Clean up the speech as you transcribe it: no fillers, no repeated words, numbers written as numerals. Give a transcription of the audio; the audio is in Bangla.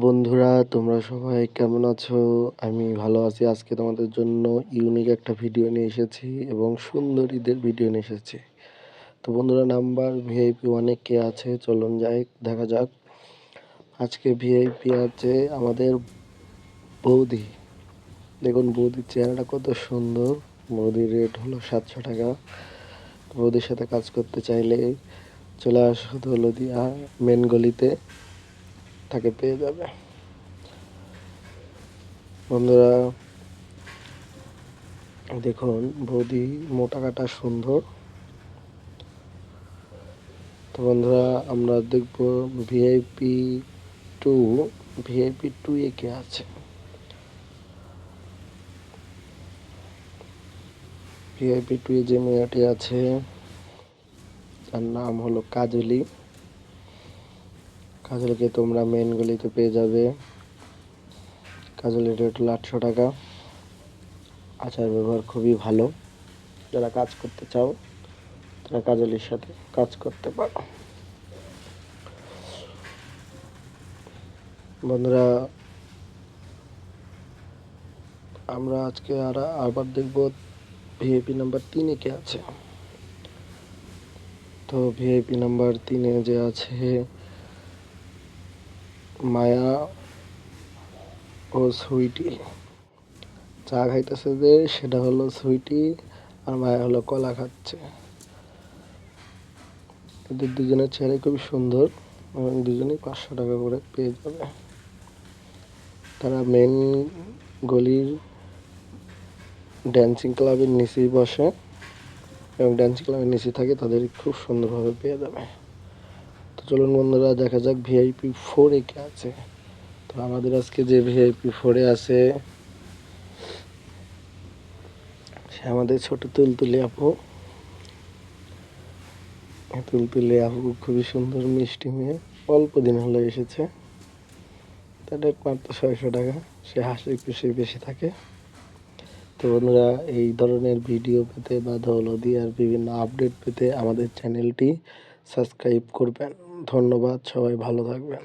বন্ধুরা, তোমরা সবাই কেমন আছো? আমি ভালো আছি। আজকে তোমাদের জন্য ইউনিক একটা ভিডিও নিয়ে এসেছি এবং সুন্দরীদের ভিডিও নিয়ে এসেছি। তো বন্ধুরা, নাম্বার ভিআইপি অনেক কে আছে, চলুন যাই দেখা যাক। আজকে ভিআইপি আছে আমাদের বৌদি। দেখুন বৌদির চেহারাটা কত সুন্দর। বৌদির রেট হলো 700 টাকা। বৌদির সাথে কাজ করতে চাইলে চলে আসো হলদিয়া মেন গলিতে, তাকে পেয়ে যাবে। বন্ধুরা দেখুন, বৌদি মোটা কাটা সুন্দর। তো বন্ধুরা, আমরা দেখব ভিআইপি টু। ভিআইপি টু এ কে আছে? ভিআইপি টু এ যে মেয়েটি আছে তার নাম হলো কাজলি। কাজলিকে তোমরা মেন গলিতে পেয়ে যাবে। কাজলির রেট হলো 800 টাকা। আচার ব্যবহার খুবই ভালো। যারা কাজ করতে চাও তারা কাজলির সাথে কাজ করতে পারো। বন্ধুরা, আমরা আজকে আবার দেখব ভিআইপি নাম্বার 3 কে আছে। তো ভিআইপি নাম্বার 3 যে আছে মায়া ও সুইটি। চা খাইতেছে যে সেটা হলো সুইটি, আর মায়া হলো কলা খাচ্ছে। এদের দুজনের চেহারা খুবই সুন্দর এবং দুজনেই 500 টাকা করে পেয়ে যাবে। তারা মেন গলির ড্যান্সিং ক্লাবের নিচেই বসে এবং ড্যান্সিং ক্লাবের নিচে থাকে, তাদের খুব সুন্দরভাবে পেয়ে যাবে। তো চলুন বন্ধুরা, দেখা যাক ভিআইপি 4 এ কে আছে। তো আমাদের আজকে যে ভিআইপি 4 এ আছে সে আমাদের ছোট তুলতুলি আপু। তুলতুলি আপু খুবই সুন্দর মিষ্টি মেয়ে, অল্প দিন হলো এসেছে। তার রেট মাত্র 600 টাকা। সে হাসি খুশি বেশি থাকে। তো বন্ধুরা, এই ধরনের ভিডিও পেতে বা হলদিয়ার বিভিন্ন আপডেট পেতে আমাদের চ্যানেলটি সাবস্ক্রাইব করবেন। ধন্যবাদ, সবাই ভালো থাকবেন।